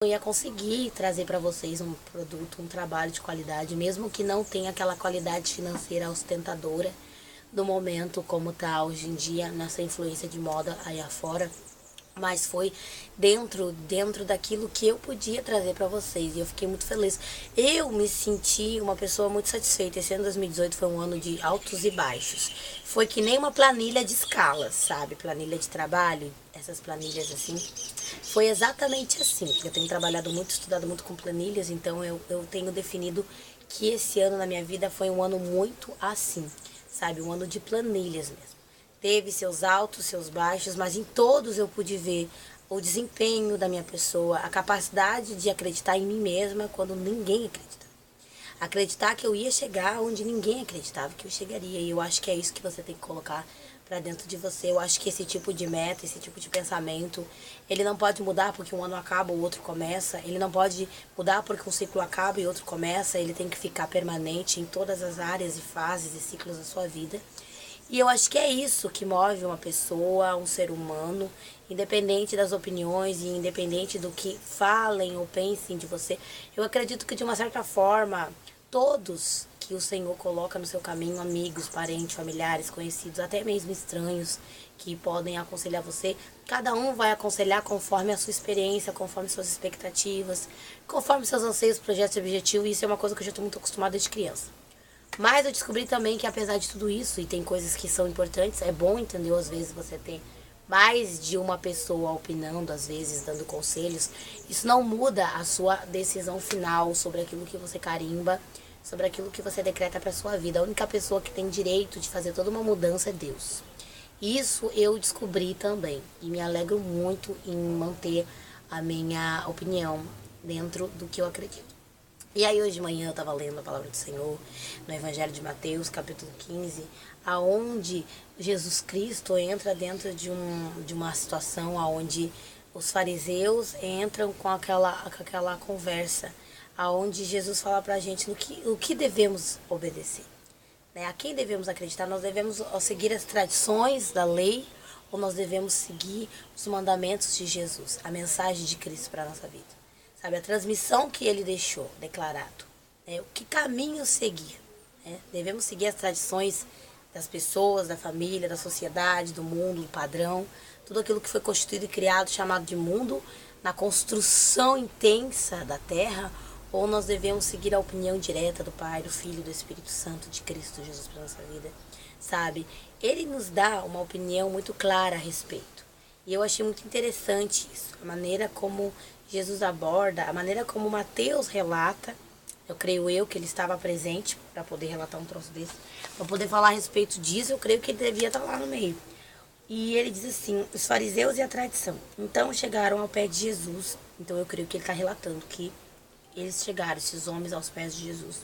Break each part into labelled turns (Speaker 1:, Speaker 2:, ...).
Speaker 1: eu ia conseguir trazer para vocês um produto, um trabalho de qualidade, mesmo que não tenha aquela qualidade financeira ostentadora do momento como tá hoje em dia nessa influência de moda aí afora, mas foi dentro daquilo que eu podia trazer para vocês e eu fiquei muito feliz. Eu me senti uma pessoa muito satisfeita. Esse ano 2018 foi um ano de altos e baixos. Foi que nem uma planilha de escalas, sabe? Planilha de trabalho, essas planilhas assim. Foi exatamente assim. Eu tenho trabalhado muito, estudado muito com planilhas, então eu tenho definido que esse ano na minha vida foi um ano muito assim, sabe? Um ano de planilhas mesmo. Teve seus altos, seus baixos, mas em todos eu pude ver o desempenho da minha pessoa, a capacidade de acreditar em mim mesma quando ninguém acreditava. Acreditar que eu ia chegar onde ninguém acreditava que eu chegaria. E eu acho que é isso que você tem que colocar para dentro de você. Eu acho que esse tipo de meta, esse tipo de pensamento, ele não pode mudar porque um ano acaba, o outro começa. Ele não pode mudar porque um ciclo acaba e outro começa. Ele tem que ficar permanente em todas as áreas e fases e ciclos da sua vida. E eu acho que é isso que move uma pessoa, um ser humano, independente das opiniões e independente do que falem ou pensem de você. Eu acredito que de uma certa forma, todos que o Senhor coloca no seu caminho, amigos, parentes, familiares, conhecidos, até mesmo estranhos que podem aconselhar você, cada um vai aconselhar conforme a sua experiência, conforme suas expectativas, conforme seus anseios, projetos e objetivos. E isso é uma coisa que eu já estou muito acostumada desde criança. Mas eu descobri também que apesar de tudo isso, e tem coisas que são importantes, é bom, entendeu? Às vezes você ter mais de uma pessoa opinando, às vezes dando conselhos. Isso não muda a sua decisão final sobre aquilo que você carimba, sobre aquilo que você decreta para sua vida. A única pessoa que tem direito de fazer toda uma mudança é Deus. Isso eu descobri também e me alegro muito em manter a minha opinião dentro do que eu acredito. E aí hoje de manhã eu estava lendo a palavra do Senhor no Evangelho de Mateus, capítulo 15, aonde Jesus Cristo entra dentro de uma situação onde os fariseus entram com aquela conversa, aonde Jesus fala pra gente o que devemos obedecer. Né? A quem devemos acreditar? Nós devemos seguir as tradições da lei ou nós devemos seguir os mandamentos de Jesus, a mensagem de Cristo para a nossa vida? Sabe, a transmissão que ele deixou declarado. Né? O que caminho seguir? Né? Devemos seguir as tradições das pessoas, da família, da sociedade, do mundo, do padrão, tudo aquilo que foi constituído e criado, chamado de mundo, na construção intensa da terra, ou nós devemos seguir a opinião direta do Pai, do Filho, do Espírito Santo, de Cristo Jesus para a nossa vida, sabe? Ele nos dá uma opinião muito clara a respeito. E eu achei muito interessante isso, a maneira como Jesus aborda, a maneira como Mateus relata. Eu creio que ele estava presente para poder relatar um troço desse, para poder falar a respeito disso. Eu creio que ele devia estar lá no meio. E ele diz assim: os fariseus e a tradição. Então chegaram ao pé de Jesus. Então eu creio que ele está relatando que eles chegaram, esses homens, aos pés de Jesus.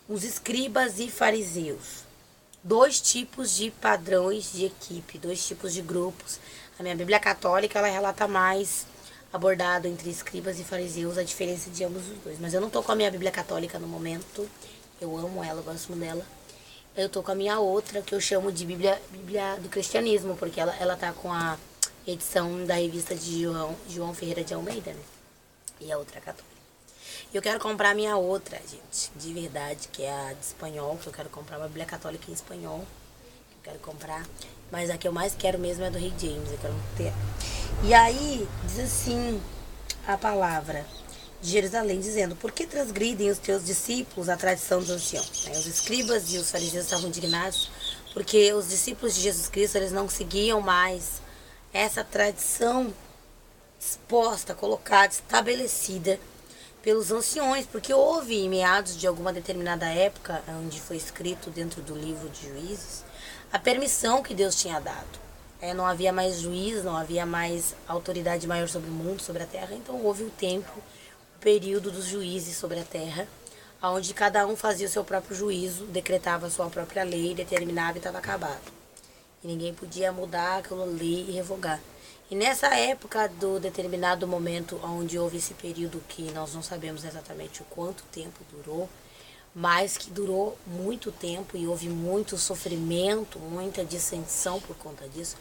Speaker 1: Os escribas e fariseus. Dois tipos de padrões de equipe, dois tipos de grupos. A minha Bíblia Católica, ela relata mais abordado entre escribas e fariseus, a diferença de ambos os dois. Mas eu não tô com a minha Bíblia Católica no momento. Eu amo ela, eu gosto dela. Eu tô com a minha outra, que eu chamo de Bíblia do Cristianismo, porque ela tá com a edição da revista de João Ferreira de Almeida, né? E a outra é católica. E eu quero comprar a minha outra, gente, de verdade, que é a de espanhol, que eu quero comprar uma Bíblia Católica em espanhol. Que eu quero comprar. Mas a que eu mais quero mesmo é do Rei James, eu quero ter. E aí, diz assim a palavra de Jerusalém, dizendo: por que transgridem os teus discípulos a tradição dos anciãos? Os escribas e os fariseus estavam indignados porque os discípulos de Jesus Cristo, eles não seguiam mais essa tradição exposta, colocada, estabelecida pelos anciões, porque houve em meados de alguma determinada época, onde foi escrito dentro do livro de Juízes, a permissão que Deus tinha dado. Não havia mais juiz, não havia mais autoridade maior sobre o mundo, sobre a terra, então houve o tempo, o período dos juízes sobre a terra, onde cada um fazia o seu próprio juízo, decretava a sua própria lei, determinava e estava acabado. E ninguém podia mudar aquela lei e revogar. E nessa época do determinado momento onde houve esse período que nós não sabemos exatamente o quanto tempo durou, mas que durou muito tempo e houve muito sofrimento, muita dissensão por conta disso,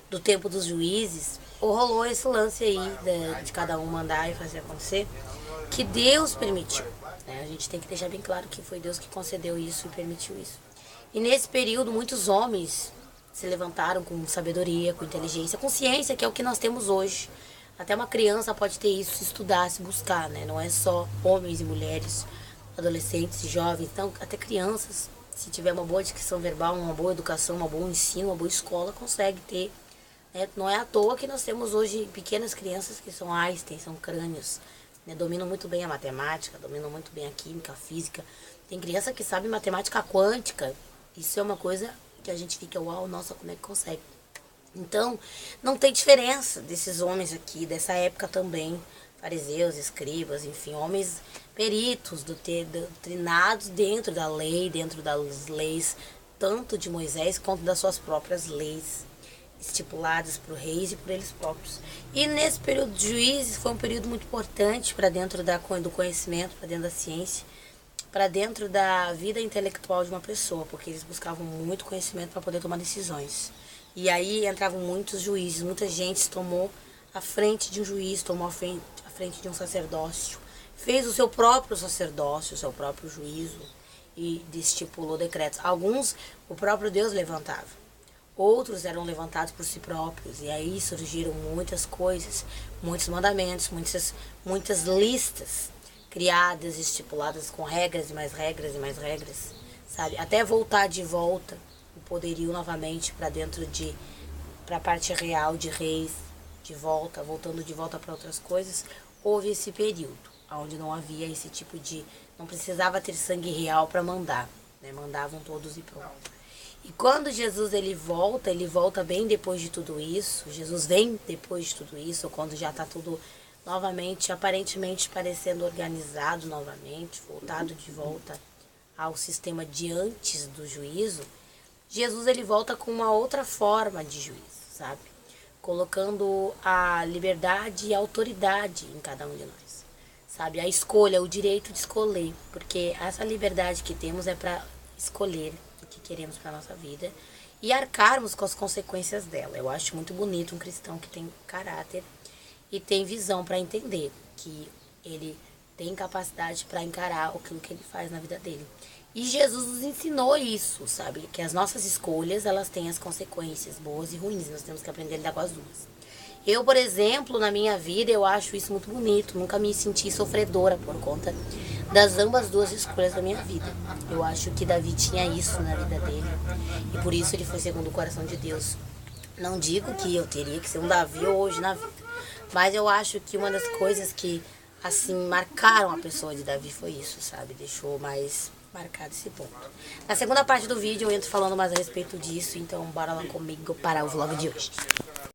Speaker 1: do tempo dos juízes, rolou esse lance aí de cada um mandar e fazer acontecer, que Deus permitiu. Né? A gente tem que deixar bem claro que foi Deus que concedeu isso e permitiu isso. E nesse período, muitos homens se levantaram com sabedoria, com inteligência, com ciência, que é o que nós temos hoje. Até uma criança pode ter isso, se estudar, se buscar, né? Não é só homens e mulheres, adolescentes e jovens, então até crianças, se tiver uma boa dicção verbal, uma boa educação, um bom ensino, uma boa escola, consegue ter. Né? Não é à toa que nós temos hoje pequenas crianças que são Einstein, são crânios, né? Dominam muito bem a matemática, dominam muito bem a química, a física. Tem criança que sabe matemática quântica. Isso é uma coisa que a gente fica, uau, nossa, como é que consegue? Então, não tem diferença desses homens aqui, dessa época também, fariseus, escribas, enfim, homens peritos, doutrinados dentro da lei, dentro das leis, tanto de Moisés quanto das suas próprias leis, estipuladas por reis e por eles próprios. E nesse período de juízes foi um período muito importante para dentro do conhecimento, para dentro da ciência, para dentro da vida intelectual de uma pessoa, porque eles buscavam muito conhecimento para poder tomar decisões. E aí entravam muitos juízes, muita gente tomou a frente de um juiz, tomou a frente de um sacerdócio, fez o seu próprio sacerdócio, o seu próprio juízo e estipulou decretos. Alguns o próprio Deus levantava, outros eram levantados por si próprios, e aí surgiram muitas coisas, muitos mandamentos, muitas listas criadas, estipuladas com regras e mais regras e mais regras, sabe? Até voltar de volta o poderio novamente para dentro para a parte real de reis, voltando de volta para outras coisas, houve esse período, onde não havia esse tipo não precisava ter sangue real para mandar, né? Mandavam todos e pronto. E quando Jesus ele volta bem depois de tudo isso, Jesus vem depois de tudo isso, quando já está tudo novamente, aparentemente parecendo organizado novamente, voltado de volta ao sistema de antes do juízo, Jesus ele volta com uma outra forma de juízo, sabe? Colocando a liberdade e a autoridade em cada um de nós, sabe? A escolha, o direito de escolher, porque essa liberdade que temos é para escolher o que queremos para nossa vida e arcarmos com as consequências dela. Eu acho muito bonito um cristão que tem caráter e tem visão para entender que ele tem capacidade para encarar aquilo que ele faz na vida dele. E Jesus nos ensinou isso, sabe? Que as nossas escolhas, elas têm as consequências boas e ruins. Nós temos que aprender a lidar com as duas. Eu, por exemplo, na minha vida, eu acho isso muito bonito. Nunca me senti sofredora por conta das ambas duas escolhas da minha vida. Eu acho que Davi tinha isso na vida dele. E por isso ele foi segundo o coração de Deus. Não digo que eu teria que ser um Davi hoje na vida. Mas eu acho que uma das coisas que, assim, marcaram a pessoa de Davi foi isso, sabe? Deixou mais marcado esse ponto. Na segunda parte do vídeo eu entro falando mais a respeito disso, então bora lá comigo para o vlog de hoje.